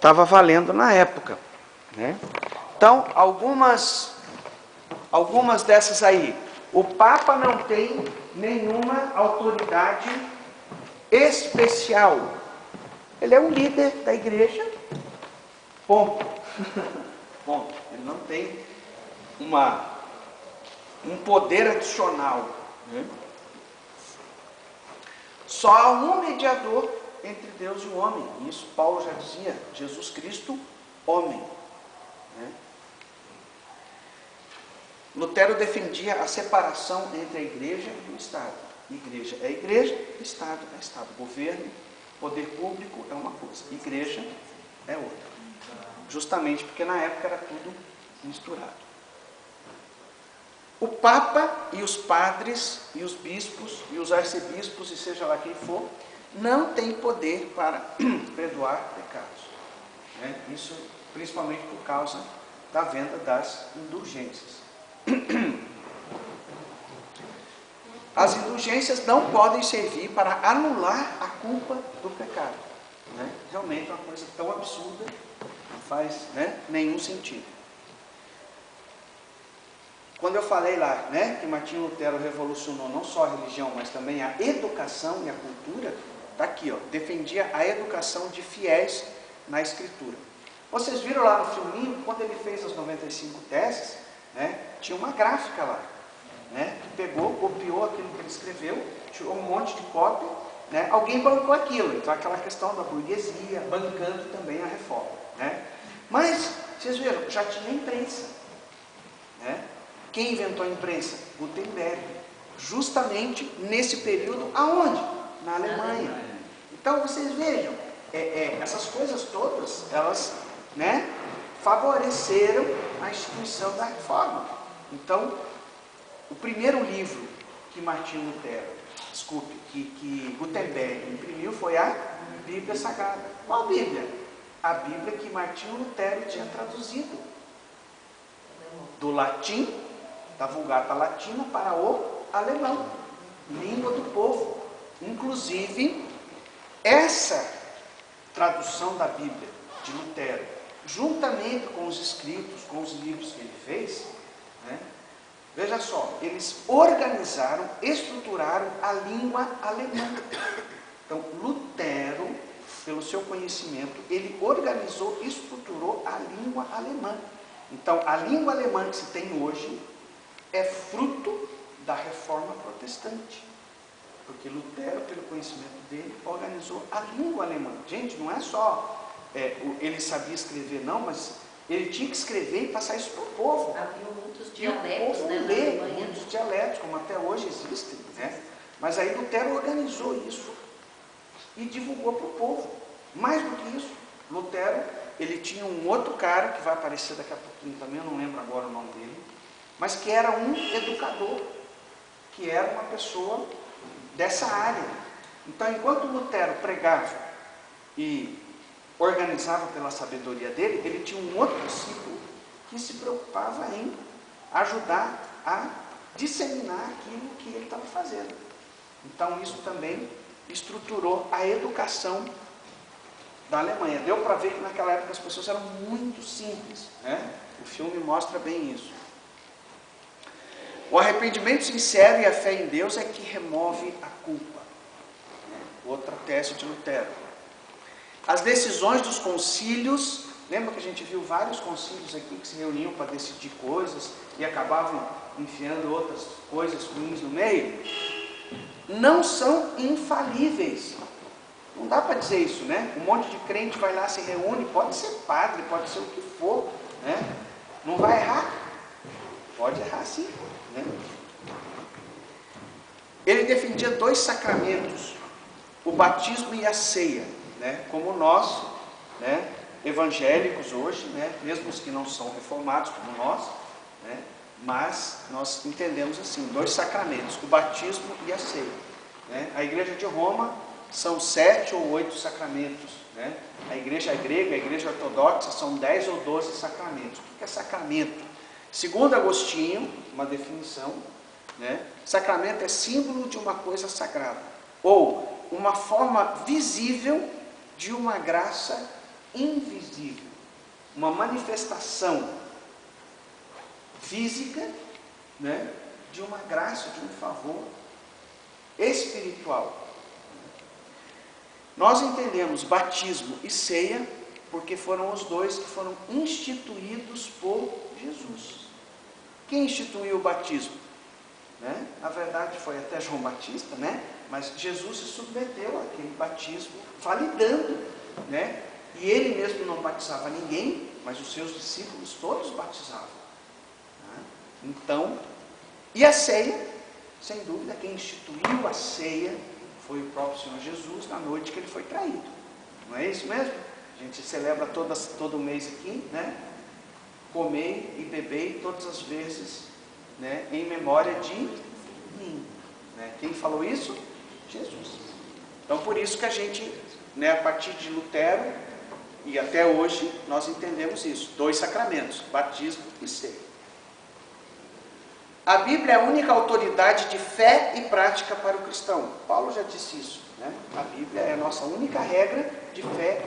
estava valendo na época, né? Então, algumas dessas aí, o Papa não tem nenhuma autoridade especial. Ele é um líder da igreja, ponto. Ponto. Ele não tem um poder adicional, né? Só há um mediador entre Deus e o homem. Isso Paulo já dizia, Jesus Cristo, homem, né? Lutero defendia a separação entre a igreja e o Estado. Igreja é igreja, Estado é Estado. Governo, poder público é uma coisa, igreja é outra. Justamente porque na época era tudo misturado. O Papa e os padres e os bispos e os arcebispos e seja lá quem for, não tem poder para perdoar pecados, né? Isso principalmente por causa da venda das indulgências. As indulgências não podem servir para anular a culpa do pecado, né? Realmente é uma coisa tão absurda, não faz, né, nenhum sentido. Quando eu falei lá, né, que Martinho Lutero revolucionou não só a religião, mas também a educação e a cultura, está aqui, ó, defendia a educação de fiéis na Escritura. Vocês viram lá no filminho, quando ele fez as 95 teses, né, tinha uma gráfica lá, né, que pegou, copiou aquilo que ele escreveu, tirou um monte de cópia, né, alguém bancou aquilo, então aquela questão da burguesia, bancando também a reforma, né. Mas, vocês viram, já tinha imprensa, né. Quem inventou a imprensa? Gutenberg. Justamente nesse período, aonde? Na Alemanha. Então, vocês vejam, essas coisas todas, elas, né, favoreceram a instituição da reforma. Então, o primeiro livro que que Gutenberg imprimiu foi a Bíblia Sagrada. Qual Bíblia? A Bíblia que Martinho Lutero tinha traduzido do latim, da Vulgata Latina para o alemão, língua do povo. Inclusive, essa tradução da Bíblia de Lutero, juntamente com os escritos, com os livros que ele fez, né, veja só, eles organizaram, estruturaram a língua alemã. Então, Lutero, pelo seu conhecimento, ele organizou, estruturou a língua alemã. Então, a língua alemã que se tem hoje é fruto da reforma protestante. Porque Lutero, pelo conhecimento dele, organizou a língua alemã. Gente, não é só ele sabia escrever, não, mas ele tinha que escrever e passar isso para o povo. Havia muitos E o dialetos, povo né, lê, muitos dialetos, como até hoje existem, né? Mas aí Lutero organizou isso e divulgou para o povo. Mais do que isso, Lutero, ele tinha um outro cara, que vai aparecer daqui a pouquinho também, eu não lembro agora o nome dele, mas que era um educador, que era uma pessoa dessa área. Então, enquanto Lutero pregava e organizava pela sabedoria dele, ele tinha um outro discípulo que se preocupava em ajudar a disseminar aquilo que ele estava fazendo. Então, isso também estruturou a educação da Alemanha. Deu para ver que naquela época as pessoas eram muito simples, né? O filme mostra bem isso. O arrependimento sincero e a fé em Deus é que remove a culpa. Outra tese de Lutero. As decisões dos concílios, lembra que a gente viu vários concílios aqui que se reuniam para decidir coisas e acabavam enfiando outras coisas ruins no meio? Não são infalíveis. Não dá para dizer isso, né? Um monte de crente vai lá, se reúne, pode ser padre, pode ser o que for, né? Não vai errar? Pode errar sim, né? Ele defendia 2 sacramentos, o batismo e a ceia, né? Como nós, né, evangélicos hoje, né, mesmo os que não são reformados como nós, né, mas nós entendemos assim, 2 sacramentos, o batismo e a ceia, né? A igreja de Roma são 7 ou 8 sacramentos, né? A igreja grega, a igreja ortodoxa, são 10 ou 12 sacramentos. O que é sacramento? Segundo Agostinho, uma definição, né? Sacramento é símbolo de uma coisa sagrada, ou uma forma visível de uma graça invisível, uma manifestação física, né, de uma graça, de um favor espiritual. Nós entendemos batismo e ceia porque foram os dois que foram instituídos por Jesus. Quem instituiu o batismo? Né? Na verdade foi até João Batista, né? Mas Jesus se submeteu àquele batismo, validando, né? E ele mesmo não batizava ninguém, mas os seus discípulos todos batizavam. Né? Então, e a ceia, sem dúvida, quem instituiu a ceia foi o próprio Senhor Jesus na noite que ele foi traído. Não é isso mesmo? A gente celebra todo mês aqui, né? Comei e bebei todas as vezes, né, em memória de mim. Né? Quem falou isso? Jesus. Então, por isso que a gente, né, a partir de Lutero e até hoje, nós entendemos isso. 2 sacramentos, batismo e ceia. A Bíblia é a única autoridade de fé e prática para o cristão. Paulo já disse isso. Né? A Bíblia é a nossa única regra de fé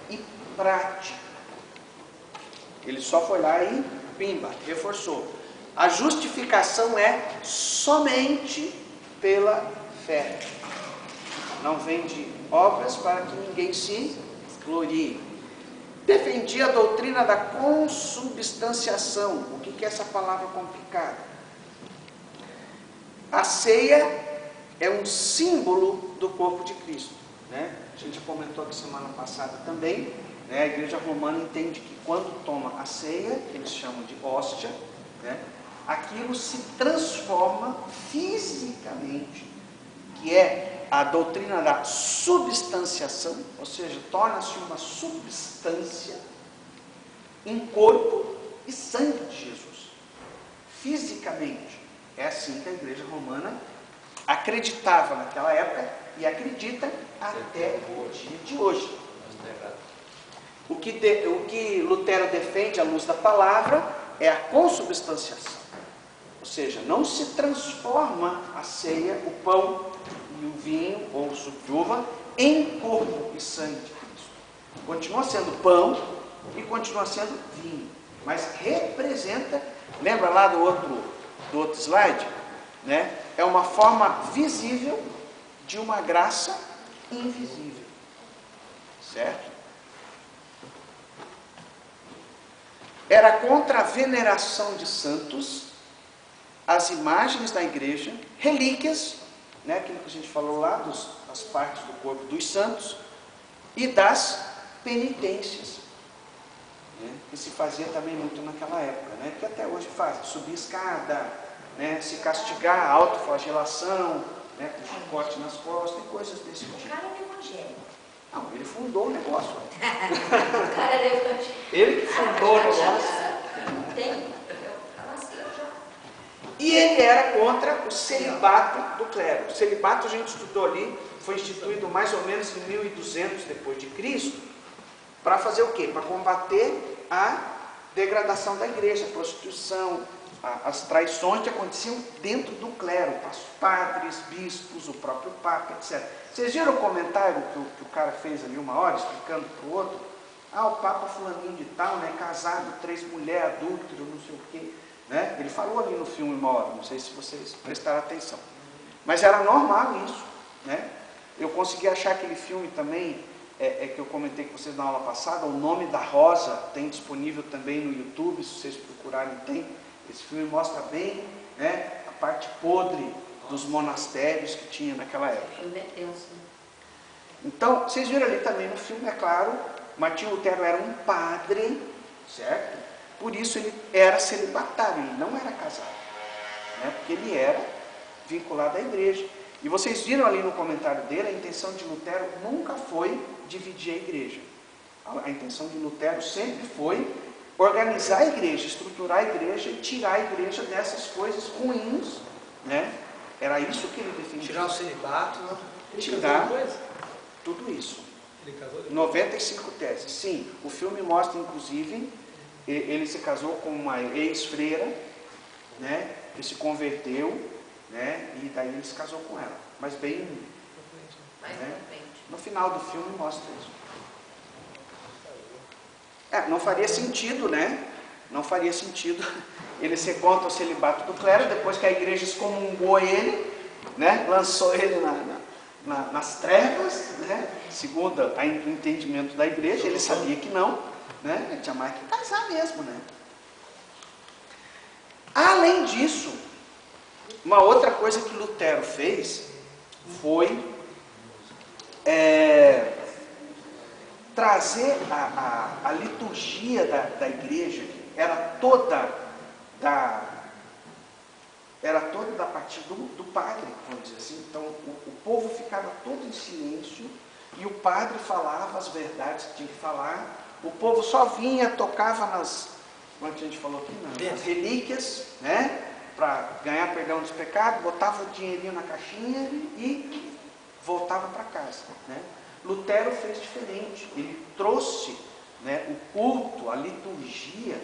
e prática. Ele só foi lá e, pimba, reforçou. A justificação é somente pela fé. Não vem de obras para que ninguém se glorie. Defendi a doutrina da consubstanciação. O que é essa palavra complicada? A ceia é um símbolo do corpo de Cristo. Né? A gente comentou aqui semana passada também. Né? A Igreja Romana entende que quando toma a ceia, que eles chamam de hóstia, né? Aquilo se transforma fisicamente, que é a doutrina da substanciação, ou seja, torna-se uma substância em corpo e sangue de Jesus, fisicamente. É assim que a Igreja Romana acreditava naquela época e acredita até o dia de hoje. O que Lutero defende à luz da palavra é a consubstanciação. Ou seja, não se transforma a ceia, o pão e o vinho, ou o suco de uva, em corpo e sangue de Cristo. Continua sendo pão e continua sendo vinho. Mas representa, lembra lá do outro slide? Né? É uma forma visível de uma graça invisível. Certo? Era contra a veneração de santos, as imagens da igreja, relíquias, né, aquilo que a gente falou lá, das partes do corpo dos santos, e das penitências, né, que se fazia também muito naquela época, né, que até hoje faz, subir escada, né, se castigar, autoflagelação, né, com chicote nas costas, e coisas desse tipo. O cara é evangélico. Não, ele fundou o negócio. O cara é evangélico. Ele que fundou o negócio. Tem. E ele era contra o celibato do clero. O celibato a gente estudou ali, foi instituído mais ou menos em 1200 depois de Cristo, para fazer o quê? Para combater a degradação da igreja, a prostituição, as traições que aconteciam dentro do clero, os padres, bispos, o próprio papa, etc. Vocês viram o comentário que o cara fez ali uma hora, explicando para o outro? O papa fulaninho de tal, né, casado, 3 mulheres, adúltero, não sei o quê. Né? Ele falou ali no filme uma hora, não sei se vocês prestaram atenção. Mas era normal isso. Né? Eu consegui achar aquele filme também, que eu comentei com vocês na aula passada, O Nome da Rosa, tem disponível também no YouTube, se vocês procurarem tem. Esse filme mostra bem, né, a parte podre dos monastérios que tinha naquela época. O filme é tenso. Então, vocês viram ali também no filme, é claro, Martinho Lutero era um padre, certo? Por isso ele era celibatário, ele não era casado, né? Porque ele era vinculado à igreja. E vocês viram ali no comentário dele, a intenção de Lutero nunca foi dividir a igreja. A intenção de Lutero sempre foi organizar a igreja, estruturar a igreja e tirar a igreja dessas coisas ruins, né? Era isso que ele defendia. Tirar o celibato, não? Tirar tudo isso. Ele casou? 95 teses. Sim, o filme mostra, inclusive, ele se casou com uma ex-freira, né, que se converteu, né, e daí ele se casou com ela. Mas bem, Mais né, pra frente. no final do filme mostra isso. Não faria sentido, né? Não faria sentido ele ser contra o celibato do clero, depois que a igreja excomungou ele, né? Lançou ele nas trevas, né? Segundo o entendimento da igreja, ele sabia que não, né? Ele tinha mais que casar mesmo, né? Além disso, uma outra coisa que Lutero fez foi trazer a liturgia da igreja, que era toda da parte do padre, vamos dizer assim. Então o povo ficava todo em silêncio e o padre falava as verdades que tinha que falar. O povo só vinha, tocava como a gente falou aqui, nas relíquias, né? Para ganhar perdão dos pecados, botava o dinheirinho na caixinha e voltava para casa, né? Lutero fez diferente, ele trouxe, né, o culto, a liturgia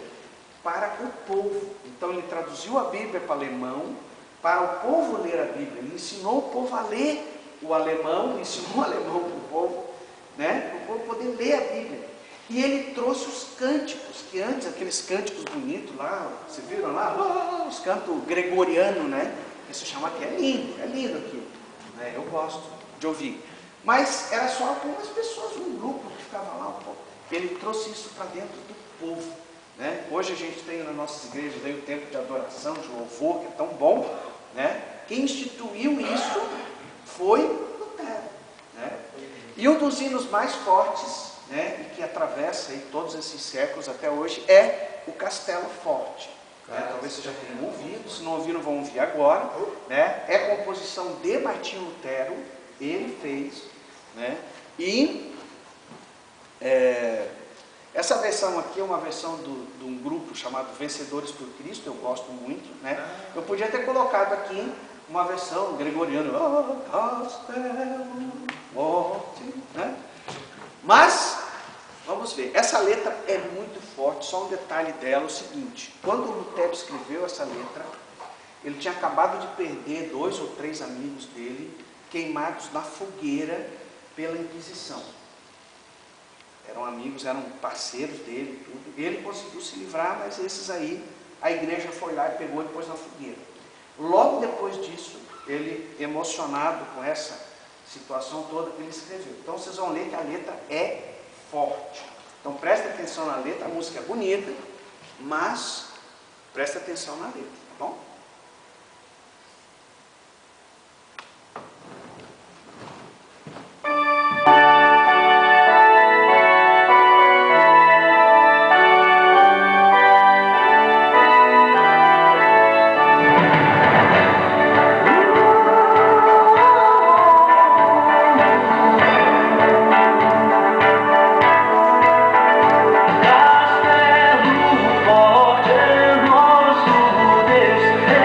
para o povo. Então ele traduziu a Bíblia para o alemão, para o povo ler a Bíblia. Ele ensinou o povo a ler o alemão, ensinou o alemão para o povo, né, para o povo poder ler a Bíblia. E ele trouxe os cânticos, que antes, aqueles cânticos bonitos lá, vocês viram lá? Os cantos gregorianos, né? Isso chama aqui, é lindo aquilo, né? Eu gosto de ouvir. Mas era só algumas pessoas, um grupo que ficava lá, um pouco. Ele trouxe isso para dentro do povo, né? Hoje a gente tem nas nossas igrejas aí o tempo de adoração, de louvor, que é tão bom, né? Quem instituiu isso foi Lutero, né? E um dos hinos mais fortes, né, e que atravessa aí todos esses séculos até hoje, é o Castelo Forte. Né? Talvez vocês já tenham ouvido, se não ouviram, vão ouvir agora. Né? É composição de Martinho Lutero, ele fez. Né? E essa versão aqui é uma versão de um grupo chamado Vencedores por Cristo, eu gosto muito. Né? Eu podia ter colocado aqui uma versão gregoriana, Castelo Forte, né? Mas, vamos ver, essa letra é muito forte. Só um detalhe dela, o seguinte: quando Lutero escreveu essa letra, ele tinha acabado de perder 2 ou 3 amigos dele, queimados na fogueira pela Inquisição. Eram amigos, eram parceiros dele, tudo. Ele conseguiu se livrar, mas esses aí, a igreja foi lá e pegou e pôs na fogueira. Logo depois disso, ele, emocionado com essa situação toda, ele escreveu. Então vocês vão ler que a letra é forte. Então presta atenção na letra, a música é bonita, mas presta atenção na letra, tá bom? Castelo forte, nosso Deus.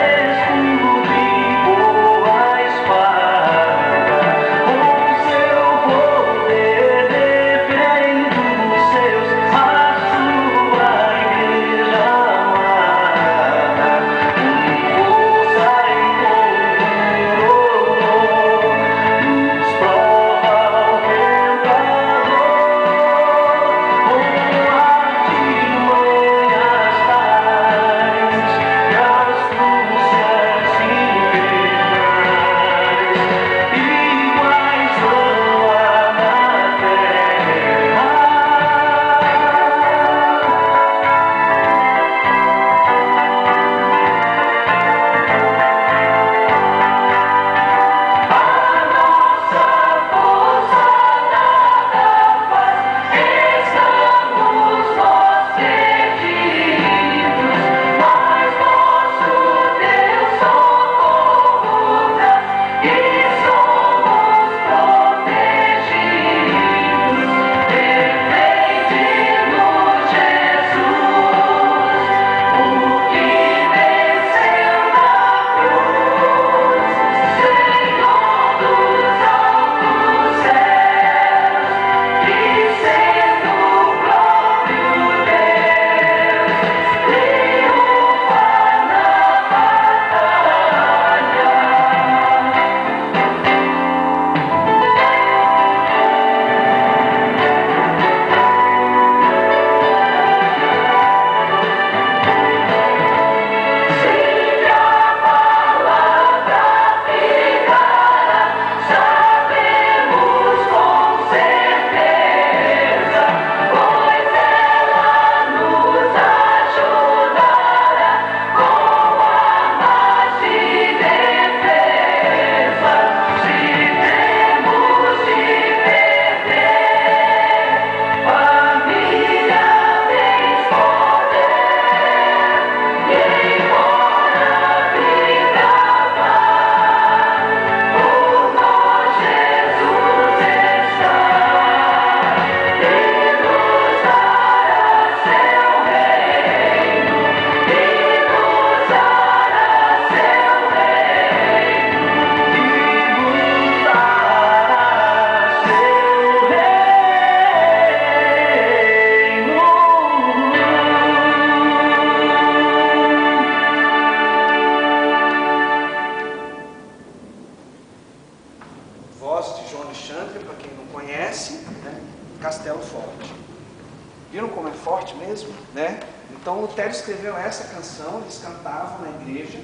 Viram como é forte mesmo, né? Então Lutero escreveu essa canção, eles cantavam na igreja,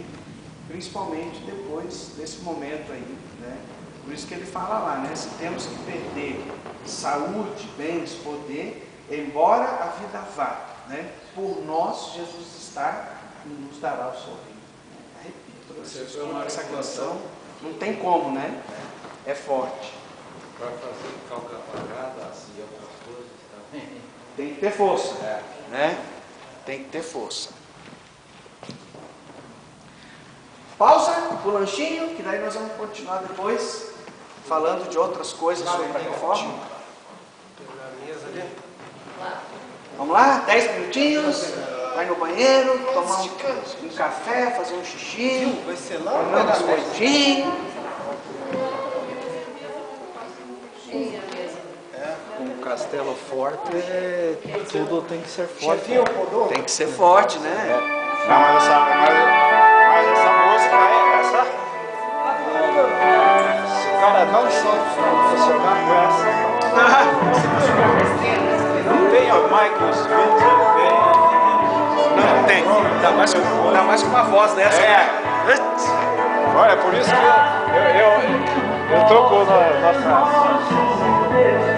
principalmente depois desse momento aí, né? Por isso que ele fala lá, né? Se temos que perder saúde, bens, poder, embora a vida vá, né? Por nós Jesus está e nos dará o seu reino. Repito, você escuta essa canção, não tem como, né? É forte. Para fazer calca apagada, assim, outras coisas também. Tem que ter força, né? Tem que ter força. Pausa o lanchinho, que daí nós vamos continuar depois falando de outras coisas sobre a reforma. Vamos lá? 10 minutinhos. Vai no banheiro, tomar um café, fazer um xixi, Vai ser lá comer um biscoitinho. Com o castelo forte, tudo tem que ser forte. Tem que ser forte, né? Não, mas essa música é essa. Se o cara não se funcionar com essa, não tem o Michael Smith, Não tem. Ainda mais com uma voz dessa. Olha, por isso que eu tô com a frase.